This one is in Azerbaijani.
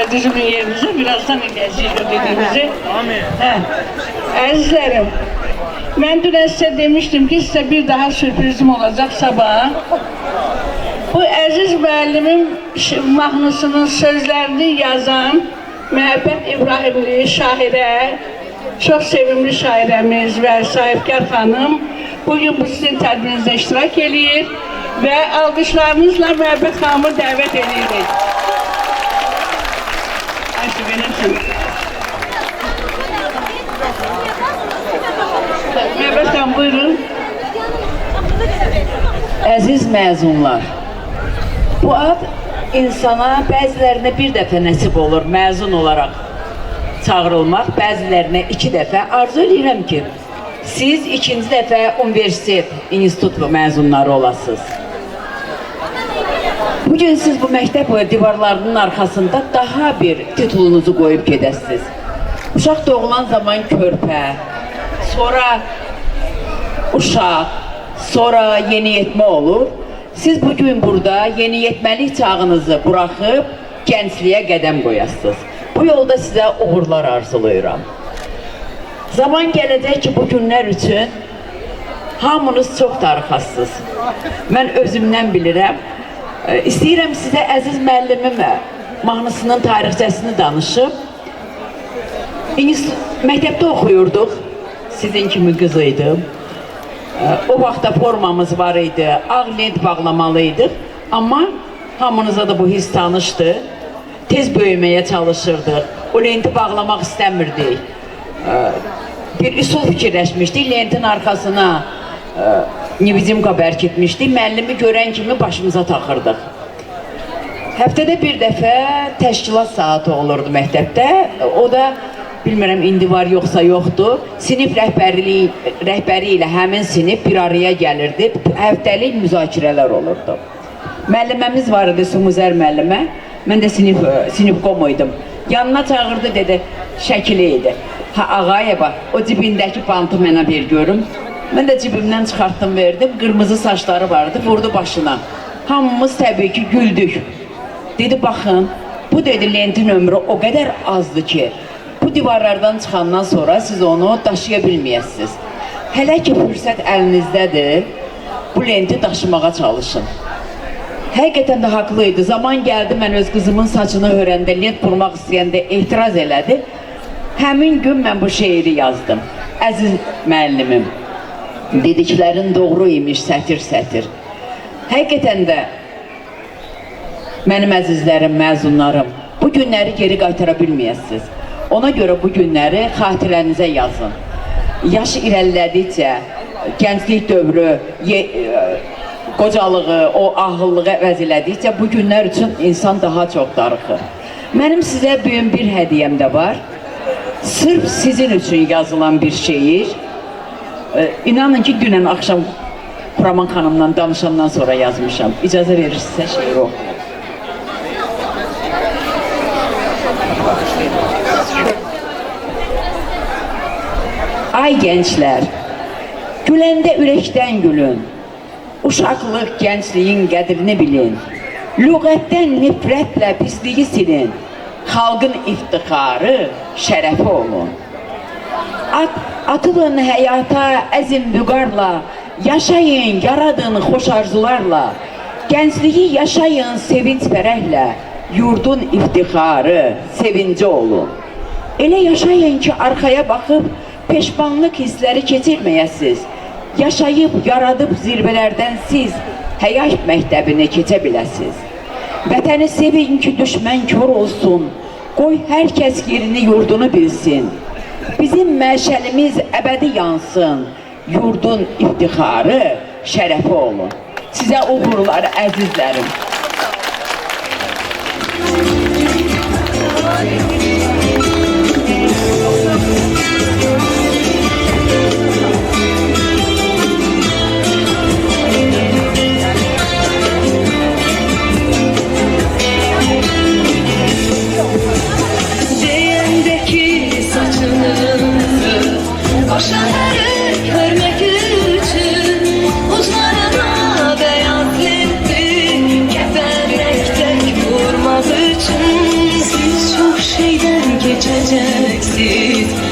böyle düzgün yerimize birazdan ineceğiz dediğimizi. Azizlerim, ben dün size demiştim ki size bir daha sürprizim olacak sabaha. Bu Əziz müəllimin mahnısının sözlerini yazan Məhəbbət İbrahimli şairə, çok sevimli şairemiz ve sahipkar hanım bugün bu sizin tədbirinizdə iştirak edir ve alkışlarınızla Məhəbbət hanımı dəvət edirik. Ayşe benimsin. Məhəbbət hanım buyurun. Əziz məzunlar, bu ad insana bəzilərinə bir dəfə nəsib olur məzun olaraq çağırılmaq, bəzilərinə 2 dəfə. Arzu edirəm ki, siz 2-ci dəfə universitet, institut məzunları olasınız. Bugün siz bu məktəb divarlarının arxasında daha bir titulunuzu qoyub gedəsiniz. Uşaq doğulan zaman körpə, sonra uşaq, sonra yeniyetmə olur. Siz bugün burada yeniyetməlik çağınızı bıraxıb gəncliyə qədəm qoyasınız. Bu yolda sizə uğurlar arzulayıram. Zaman gələcək ki, bu günlər üçün hamınız çox darıxasınız. Mən özümdən bilirəm. İstəyirəm sizə Əziz müəllimim mahnısının tarixçəsini danışıb. Məktəbdə oxuyurduq, sizin kimi qız idim. O vaxtda formamız var idi, ağ lent bağlamalıydıq. Amma hamınıza da bu his tanışdı. Tez böyüməyə çalışırdıq. O lenti bağlamaq istəmirdik. Bir üsul fikirləşmişdik, lentin arkasına nivizimka bərkitmişdik. Müəllimi görən kimi başımıza taxırdıq. Həftədə bir dəfə təşkilat saatı olurdu məktəbdə. O da bilmirəm indi var yoxsa yoxdur. Sinif rəhbəri ilə həmin sinif bir araya gəlirdi. Həftəlik müzakirələr olurdu. Müəlliməmiz var idi, Sumuzər müəllimə. Mən də sinif qomuydum. Yanına çağırdı, dedi, şəkili idi. Ha, ağaya o cibindəki bantı mənə bir görüm. Mən də cibimdən çıxartdım, verdim. Qırmızı saçları vardı, vurdu başına. Hamımız təbii ki, güldük. Dedi, baxın, bu dedi, lentin ömrü o qədər azdı ki, bu divarlardan çıxandan sonra siz onu daşıya bilməyəsiniz. Hələ ki, fürsət əlinizdədir, bu lenti daşımağa çalışın. Həqiqətən də haqlıydı. Zaman gəldi, mən öz qızımın saçını hörəndə, lent vurmaq istəyəndə etiraz elədi. Həmin gün mən bu şeiri yazdım. Əziz müəllimim, dediklərin doğru imiş, sətir-sətir. Həqiqətən də mənim əzizlərim, məzunlarım, bu günləri geri qaytara bilməyəsiniz. Ona görə bu günləri xatirənizə yazın. Yaş irəlilədikcə, gənclik dövrü, qocalığı, o ahıllığı əvəz elədikcə bu günlər üçün insan daha çox darıxır. Mənim sizə büyük bir hədiyəm də var. Sırf sizin üçün yazılan bir şeir. İnanın ki, dünən axşam Kuraman xanımla danışandan sonra yazmışam. İcazə verirsinizsə şeiri oxuyum. Ay gənclər, güləndə ürəkdən gülün. Uşaqlıq, gəncliyin qədrini bilin. Lüğətdən nifrətlə pisliyi silin. Xalqın iftixarı, şərəfi olun. Atılın həyata əzim vüqarla. Yaşayın, yaradın xoş arzularla. Gəncliyi yaşayın sevinç fərəhlə. Yurdun iftixarı, sevinci olun. Elə yaşayın ki, arxaya baxıb peşmanlıq hissləri keçirməyəsiz. Yaşayıb, yaradıb zirvələrdən siz həyat məktəbini keçə biləsiz. Vətəni sevin ki, düşmən kör olsun. Qoy hər kəs yerini, yurdunu bilsin. Bizim məşəlimiz əbədi yansın. Yurdun iftixarı, şərəfi olun. Sizə uğurlar, əzizlərim. Şəhəri görmək üçün uzlarına bəyaz lentli kəfənək tək vurmaq üçün seveceksin